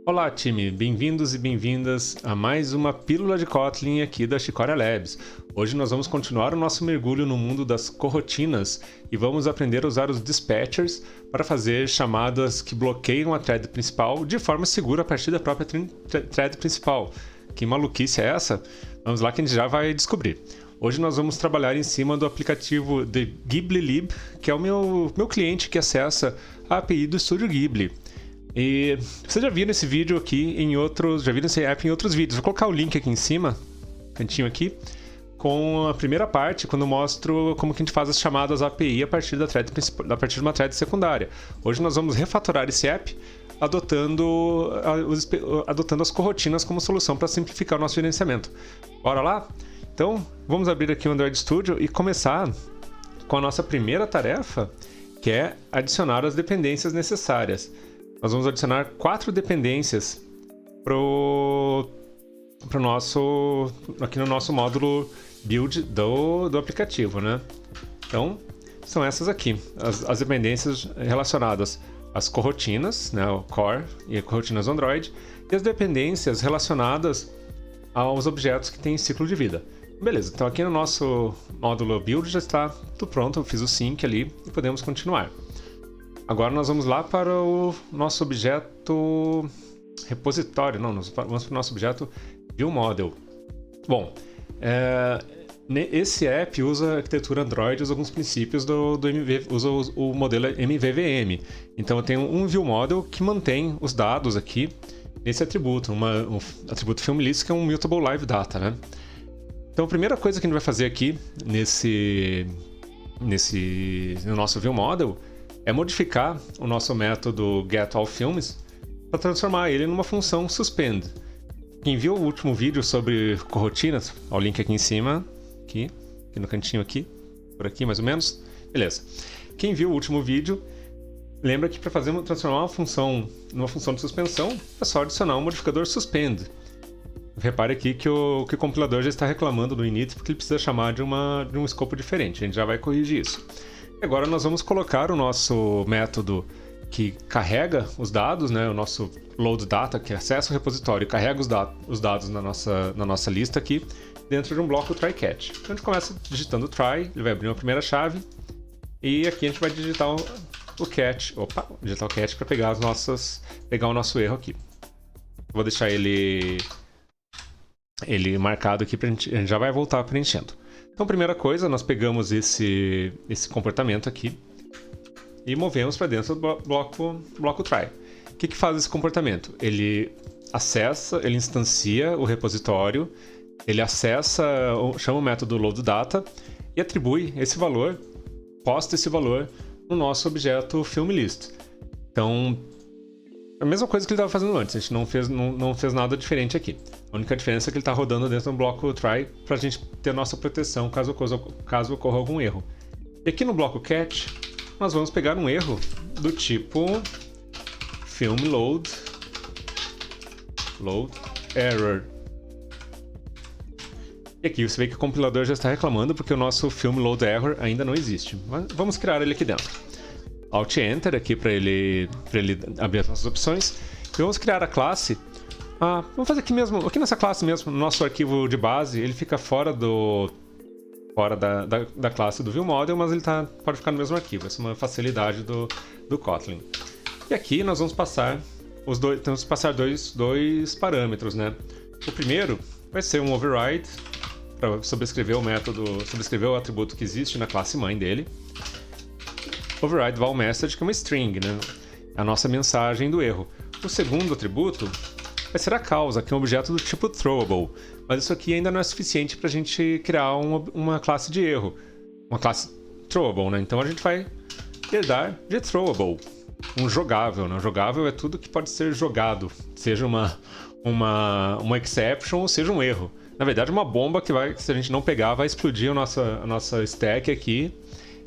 Olá, time! Bem-vindos e bem-vindas a mais uma Pílula de Kotlin aqui da Xicoria Labs. Hoje nós vamos continuar o nosso mergulho no mundo das coroutinas e vamos aprender a usar os dispatchers para fazer chamadas que bloqueiam a thread principal de forma segura a partir da própria thread principal. Que maluquice é essa? Vamos lá que a gente já vai descobrir. Hoje nós vamos trabalhar em cima do aplicativo de GhibliLib, que é o meu cliente que acessa a API do Estúdio Ghibli. E vocês já viram esse vídeo aqui já viram esse app em outros vídeos. Vou colocar o link aqui em cima, cantinho aqui, com a primeira parte, quando eu mostro como que a gente faz as chamadas API a partir da thread principal, a partir de uma thread secundária. Hoje nós vamos refatorar esse app adotando as coroutinas como solução para simplificar o nosso gerenciamento. Bora lá? Então, vamos abrir aqui o Android Studio e começar com a nossa primeira tarefa, que é adicionar as dependências necessárias. Nós vamos adicionar 4 dependências aqui no nosso módulo build do aplicativo, né? Então, são essas aqui, as dependências relacionadas às coroutinas, né, o core e coroutinas Android, e as dependências relacionadas aos objetos que têm ciclo de vida. Beleza, então aqui no nosso módulo build já está tudo pronto, eu fiz o sync ali e podemos continuar. Agora nós vamos lá para o nosso objeto repositório, nós vamos para o nosso objeto viewModel. Bom, esse app usa a arquitetura Android, usa alguns princípios usa o modelo MVVM. Então eu tenho um viewModel que mantém os dados aqui nesse atributo, um atributo FilmList, que é um Mutable Live Data, né? Então a primeira coisa que a gente vai fazer aqui no nosso viewModel é modificar o nosso método getAllFilms para transformar ele numa função suspend. Quem viu o último vídeo sobre coroutinas, ó, o link aqui em cima, aqui no cantinho aqui, por aqui mais ou menos, beleza. Quem viu o último vídeo, lembra que para transformar uma função numa função de suspensão, é só adicionar um modificador suspend. Repare aqui que o compilador já está reclamando do init porque ele precisa chamar de um escopo diferente, a gente já vai corrigir isso. Agora nós vamos colocar o nosso método que carrega os dados, né, o nosso load data, que acessa o repositório e carrega os dados na nossa lista aqui, dentro de um bloco try-catch. Então a gente começa digitando try, ele vai abrir uma primeira chave, e aqui a gente vai digitar o catch para pegar o nosso erro aqui. Vou deixar ele marcado aqui, a gente já vai voltar preenchendo. Então, primeira coisa, nós pegamos esse comportamento aqui e movemos para dentro do bloco try. O que faz esse comportamento? Ele instancia o repositório, ele chama o método loadData e atribui esse valor, posta esse valor no nosso objeto FilmList. Então, a mesma coisa que ele estava fazendo antes, a gente não fez nada diferente aqui. A única diferença é que ele está rodando dentro do bloco try para a gente ter nossa proteção caso ocorra algum erro. E aqui no bloco catch, nós vamos pegar um erro do tipo filmLoad error. E aqui você vê que o compilador já está reclamando porque o nosso filmLoad error ainda não existe. Mas vamos criar ele aqui dentro. Alt Enter aqui para ele abrir as nossas opções. E vamos criar a classe. Vamos fazer aqui nessa classe mesmo, no nosso arquivo de base, ele fica fora da classe do viewModel, mas ele pode ficar no mesmo arquivo. Essa é uma facilidade do Kotlin. E aqui nós vamos passar temos que passar dois parâmetros, né? O primeiro vai ser um override para sobrescrever o atributo que existe na classe mãe dele. Override valMessage, que é uma string, né? É a nossa mensagem do erro. O segundo atributo vai ser a causa, que é um objeto do tipo throwable. Mas isso aqui ainda não é suficiente para a gente criar uma classe de erro. Uma classe throwable, né? Então a gente vai herdar de throwable. Um jogável, né? Jogável é tudo que pode ser jogado. Seja uma exception ou seja um erro. Na verdade, uma bomba que se a gente não pegar, vai explodir a nossa stack aqui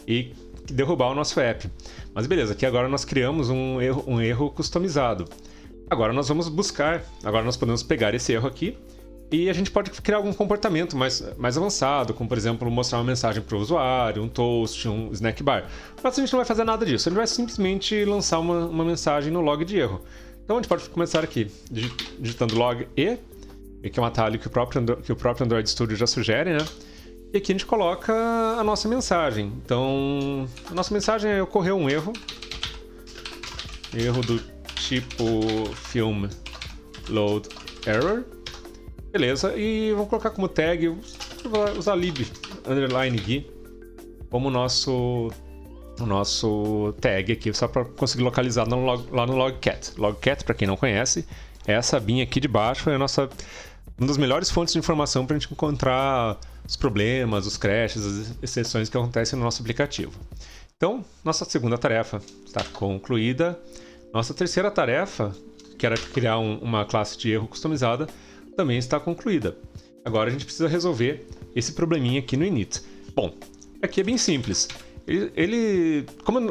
e derrubar o nosso app. Mas beleza, aqui agora nós criamos um erro customizado. Agora nós podemos pegar esse erro aqui e a gente pode criar algum comportamento mais avançado, como por exemplo mostrar uma mensagem para o usuário, um toast, um snack bar. Mas a gente não vai fazer nada disso, a gente vai simplesmente lançar uma mensagem no log de erro. Então a gente pode começar aqui, digitando log e, que é um atalho que o próprio Android Studio já sugere, né? E aqui a gente coloca a nossa mensagem. Então, a nossa mensagem é: ocorreu um erro do tipo film load error. Beleza, e vamos colocar como tag, usar lib_gui como o nosso tag aqui, só para conseguir localizar lá no logcat. Logcat, para quem não conhece, é essa abinha aqui de baixo, é uma das melhores fontes de informação para a gente encontrar os problemas, os crashes, as exceções que acontecem no nosso aplicativo. Então, nossa segunda tarefa está concluída. Nossa terceira tarefa, que era criar uma classe de erro customizada, também está concluída. Agora a gente precisa resolver esse probleminha aqui no init. Bom, aqui é bem simples.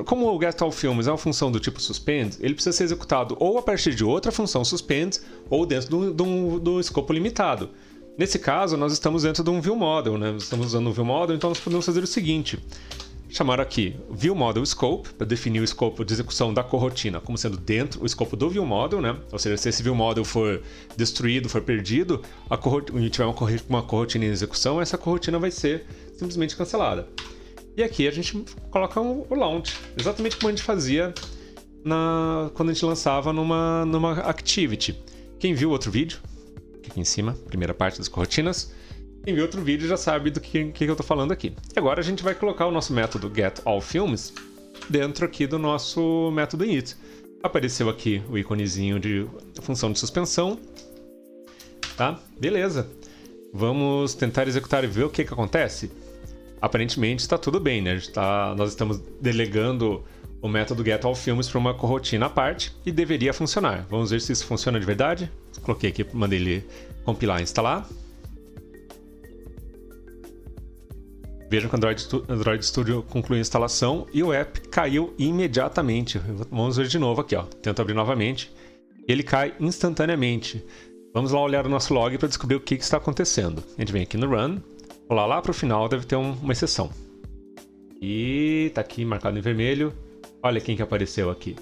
Como o getAllFilms é uma função do tipo suspend, ele precisa ser executado ou a partir de outra função suspend ou dentro do escopo limitado. Nesse caso, nós estamos dentro de um viewModel, né? Nós estamos usando um viewModel, então nós podemos fazer o seguinte: chamar aqui viewModelScope para definir o escopo de execução da corotina como sendo dentro do escopo do viewModel, né? Ou seja, se esse viewModel for destruído, for perdido, e tiver uma corotina em execução, essa corotina vai ser simplesmente cancelada. E aqui a gente coloca o launch, exatamente como a gente fazia quando a gente lançava numa activity. Quem viu outro vídeo, aqui em cima, primeira parte das corotinas, quem viu outro vídeo já sabe do que eu estou falando aqui. E agora a gente vai colocar o nosso método getAllFilms dentro aqui do nosso método init. Apareceu aqui o íconezinho de função de suspensão. Tá? Beleza. Vamos tentar executar e ver o que acontece? Aparentemente está tudo bem, né? Nós estamos delegando o método getAllFilms para uma corotina à parte e deveria funcionar. Vamos ver se isso funciona de verdade. Coloquei aqui, mandei ele compilar e instalar. Vejam que o Android Studio concluiu a instalação e o app caiu imediatamente. Vamos ver de novo aqui, ó. Tento abrir novamente. Ele cai instantaneamente. Vamos lá olhar o nosso log para descobrir o que está acontecendo. A gente vem aqui no Run. Rolar lá para o final, deve ter uma exceção. E tá aqui marcado em vermelho. Olha quem que apareceu aqui.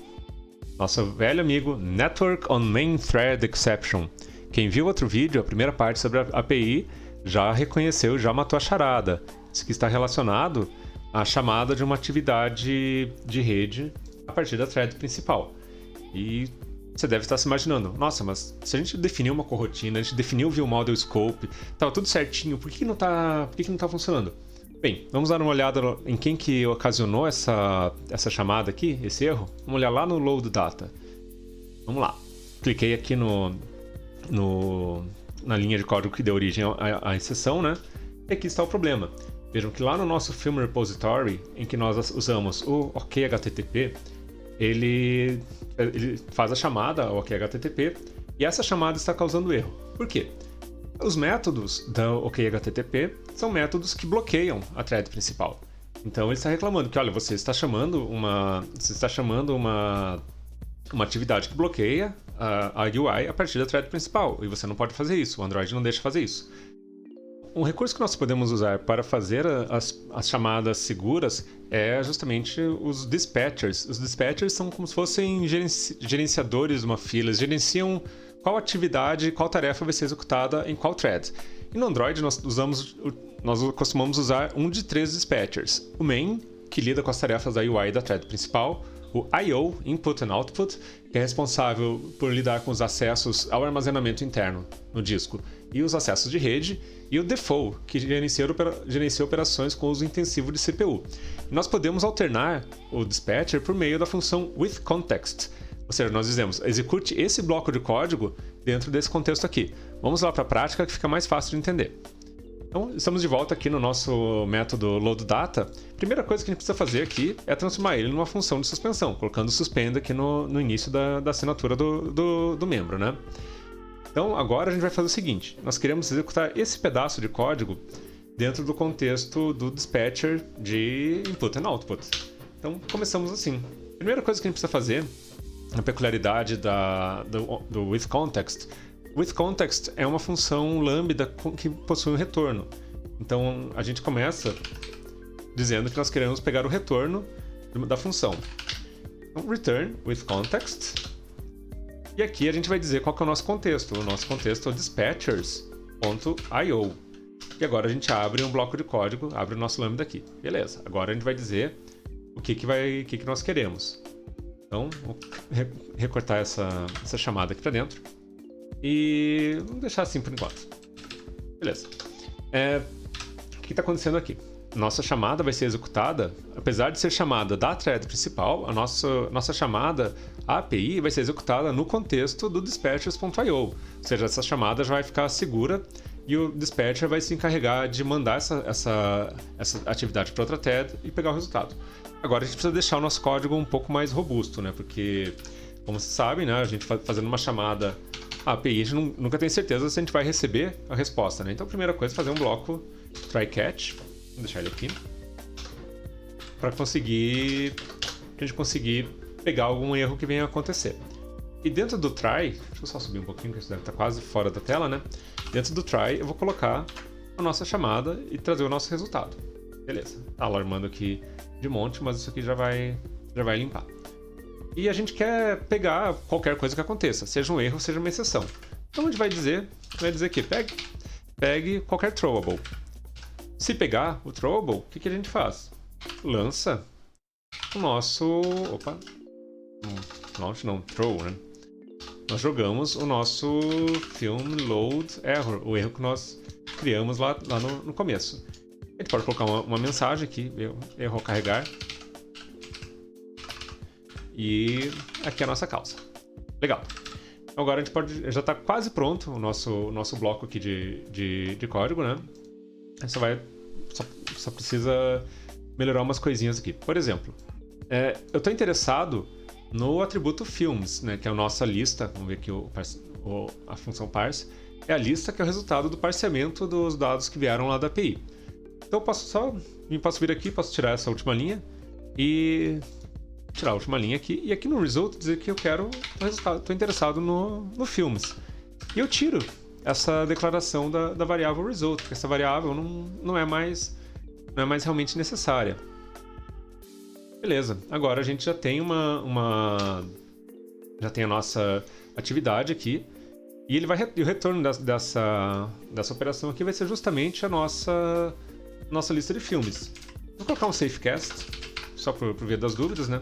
Nosso velho amigo Network on Main Thread Exception. Quem viu outro vídeo, a primeira parte sobre a API, já reconheceu, já matou a charada. Isso que está relacionado à chamada de uma atividade de rede a partir da thread principal. E você deve estar se imaginando: nossa, mas se a gente definiu uma corotina, a gente definiu o viewModelScope, estava tudo certinho, por que não está funcionando? Bem, vamos dar uma olhada em quem que ocasionou essa chamada aqui, esse erro. Vamos olhar lá no load data. Vamos lá. Cliquei aqui na linha de código que deu origem à exceção, né? E aqui está o problema. Vejam que lá no nosso Film Repository, em que nós usamos o OKHTTP, ele faz a chamada ao OKHTTP e essa chamada está causando erro. Por quê? Os métodos da OKHTTP são métodos que bloqueiam a thread principal. Então ele está reclamando que, olha, você está chamando uma atividade que bloqueia a UI a partir da thread principal e você não pode fazer isso, o Android não deixa fazer isso. Um recurso que nós podemos usar para fazer as chamadas seguras é justamente os dispatchers. Os dispatchers são como se fossem gerenciadores de uma fila, eles gerenciam qual atividade, qual tarefa vai ser executada em qual thread. E no Android nós costumamos usar um de 3 dispatchers. O main, que lida com as tarefas da UI da thread principal, o I/O, Input and Output, que é responsável por lidar com os acessos ao armazenamento interno no disco e os acessos de rede, e o Default, que gerencia operações com uso intensivo de CPU. E nós podemos alternar o dispatcher por meio da função withContext, ou seja, nós dizemos: execute esse bloco de código dentro desse contexto aqui. Vamos lá para a prática que fica mais fácil de entender. Então, estamos de volta aqui no nosso método loadData. Primeira coisa que a gente precisa fazer aqui é transformar ele numa função de suspensão, colocando suspend aqui no início da assinatura do membro, né? Então, agora a gente vai fazer o seguinte: nós queremos executar esse pedaço de código dentro do contexto do dispatcher de input and output. Então, começamos assim. Primeira coisa que a gente precisa fazer, a peculiaridade do withContext. WithContext é uma função lambda que possui um retorno. Então, a gente começa dizendo que nós queremos pegar o retorno da função. Então, return withContext. E aqui a gente vai dizer qual que é o nosso contexto. O nosso contexto é o dispatchers.io. E agora a gente abre um bloco de código, abre o nosso lambda aqui. Beleza, agora a gente vai dizer o que nós queremos. Então, vou recortar essa chamada aqui para dentro. E vamos deixar assim por enquanto. Beleza. O que está acontecendo aqui? Nossa chamada vai ser executada, apesar de ser chamada da thread principal, a nossa chamada à API vai ser executada no contexto do dispatchers.io. Ou seja, essa chamada já vai ficar segura e o dispatcher vai se encarregar de mandar essa atividade para outra thread e pegar o resultado. Agora a gente precisa deixar o nosso código um pouco mais robusto, né? Porque, como vocês sabem, né, a gente fazendo uma chamada à API, a gente nunca tem certeza se a gente vai receber a resposta, né? Então a primeira coisa é fazer um bloco try catch. Vou deixar ele aqui para a gente conseguir pegar algum erro que venha a acontecer. E dentro do try, deixa eu só subir um pouquinho, porque isso deve estar quase fora da tela, né? Dentro do try eu vou colocar a nossa chamada e trazer o nosso resultado. Beleza, tá alarmando aqui de monte, mas isso aqui já vai limpar. E a gente quer pegar qualquer coisa que aconteça, seja um erro, seja uma exceção. Então a gente vai dizer que pegue qualquer throwable. Se pegar o throwable, o que a gente faz? Lança o nosso... throw, né? Nós jogamos o nosso film load error, o erro que nós criamos lá no começo. A gente pode colocar uma mensagem aqui, erro ao carregar. E aqui é a nossa causa. Legal. Agora a gente já está quase pronto o nosso bloco aqui de código, né? Só precisa melhorar umas coisinhas aqui. Por exemplo, eu estou interessado no atributo films, né, que é a nossa lista. Vamos ver aqui a função parse. É a lista que é o resultado do parseamento dos dados que vieram lá da API. Então eu posso vir aqui, posso tirar essa última linha e tirar a última linha aqui. E aqui no result dizer que eu quero o resultado, estou interessado no films. E eu tiro essa declaração da variável result, porque essa variável não é mais realmente necessária. Beleza, agora a gente já tem já tem a nossa atividade aqui, e o retorno dessa operação aqui vai ser justamente a nossa lista de filmes. Vou colocar um safecast, só por via das dúvidas, né?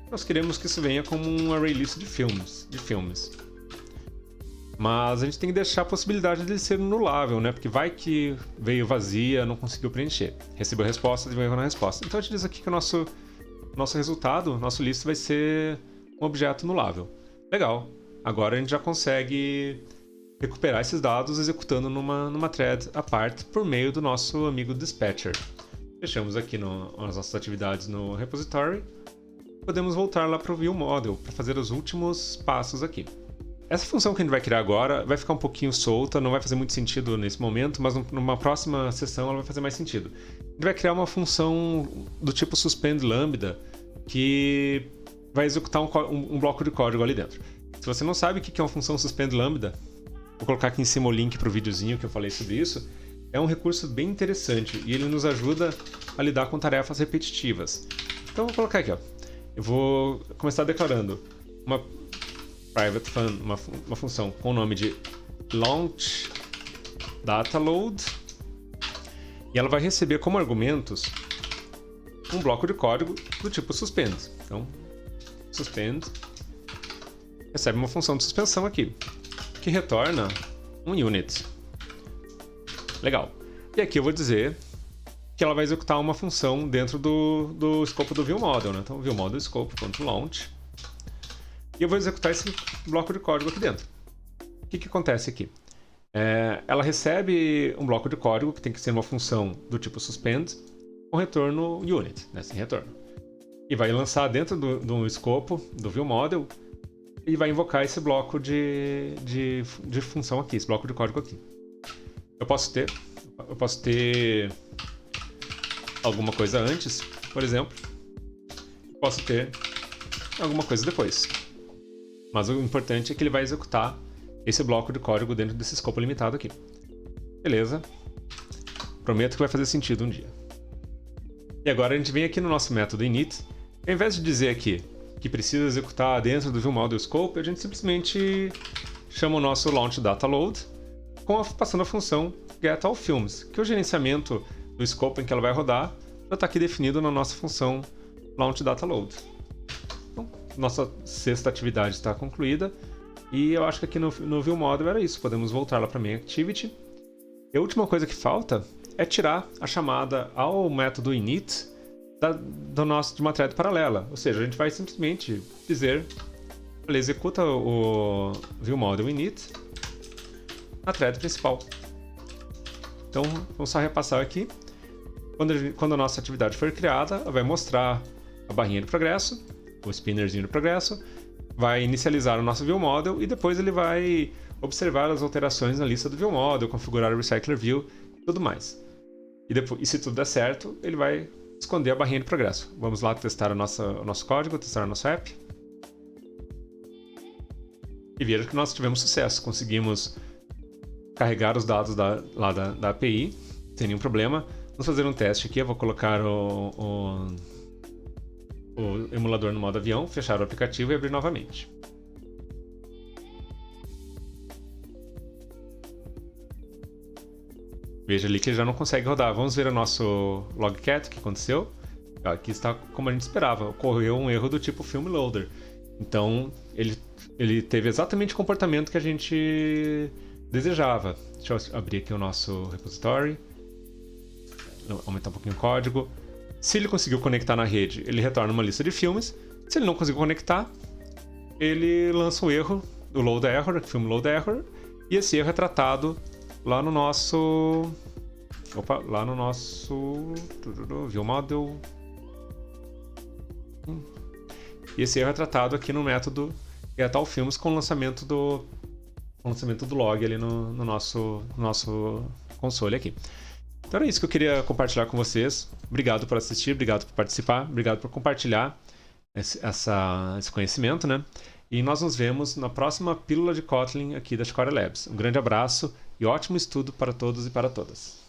Nós queremos que isso venha como um array list de filmes. Mas a gente tem que deixar a possibilidade de ele ser nulável, né? Porque vai que veio vazia, não conseguiu preencher. Recebeu a resposta, deu erro na resposta. Então a gente diz aqui que o nosso resultado, nosso list vai ser um objeto nulável. Legal. Agora a gente já consegue recuperar esses dados executando numa thread à parte por meio do nosso amigo dispatcher. Fechamos aqui as nossas atividades no repository. Podemos voltar lá para o viewModel para fazer os últimos passos aqui. Essa função que a gente vai criar agora vai ficar um pouquinho solta, não vai fazer muito sentido nesse momento, mas numa próxima sessão ela vai fazer mais sentido. A gente vai criar uma função do tipo suspend lambda que vai executar um bloco de código ali dentro. Se você não sabe o que é uma função suspend lambda, vou colocar aqui em cima o link para o videozinho que eu falei sobre isso. É um recurso bem interessante e ele nos ajuda a lidar com tarefas repetitivas. Então eu vou colocar aqui, ó. Eu vou começar declarando uma private uma função com o nome de launch data load, e ela vai receber como argumentos um bloco de código do tipo suspend. Então, suspend recebe uma função de suspensão aqui, que retorna um unit. Legal. E aqui eu vou dizer que ela vai executar uma função dentro do escopo do viewModel, né? Então, viewModel scope.launch. E eu vou executar esse bloco de código aqui dentro. O que acontece aqui? Ela recebe um bloco de código que tem que ser uma função do tipo suspend com retorno unit, né, sem retorno. E vai lançar dentro do escopo do viewModel e vai invocar esse bloco de função aqui, esse bloco de código aqui. Eu posso ter alguma coisa antes, por exemplo. Posso ter alguma coisa depois. Mas o importante é que ele vai executar esse bloco de código dentro desse escopo limitado aqui. Beleza. Prometo que vai fazer sentido um dia. E agora a gente vem aqui no nosso método init. Ao invés de dizer aqui que precisa executar dentro do ViewModel Scope, a gente simplesmente chama o nosso Launch Data Load passando a função getAllFilms, que é o gerenciamento do scope em que ela vai rodar já está aqui definido na nossa função Launch Data Load. Então, nossa sexta atividade está concluída e eu acho que aqui no ViewModel era isso. Podemos voltar lá para Main Activity. E a última coisa que falta é tirar a chamada ao método init de uma thread paralela. Ou seja, a gente vai simplesmente dizer, ele executa o ViewModel init na thread principal. Então, vamos só repassar aqui. Quando a nossa atividade for criada, ela vai mostrar a barrinha de progresso, o spinnerzinho de progresso, vai inicializar o nosso ViewModel e depois ele vai observar as alterações na lista do ViewModel, configurar o Recycler View e tudo mais. E se tudo der certo, ele vai esconder a barrinha de progresso. Vamos lá testar o nosso código, testar o nosso app. E veja que nós tivemos sucesso. Conseguimos carregar os dados da API sem nenhum problema. Vamos fazer um teste aqui. Eu vou colocar o emulador no modo avião, fechar o aplicativo e abrir novamente. Veja ali que ele já não consegue rodar. Vamos ver o nosso logcat, o que aconteceu. Aqui está como a gente esperava. Ocorreu um erro do tipo Film Loader. Então, ele teve exatamente o comportamento que a gente desejava. Deixa eu abrir aqui o nosso repository. Aumentar um pouquinho o código. Se ele conseguiu conectar na rede, ele retorna uma lista de filmes. Se ele não conseguiu conectar, ele lança o erro do load error, film load error. E esse erro é tratado lá no nosso ViewModel. E esse erro é tratado aqui no método getAllFilms com o lançamento do log ali no nosso console aqui. Então era isso que eu queria compartilhar com vocês. Obrigado por assistir, obrigado por participar, obrigado por compartilhar esse conhecimento, né? E nós nos vemos na próxima Pílula de Kotlin aqui da Chicora Labs. Um grande abraço e ótimo estudo para todos e para todas.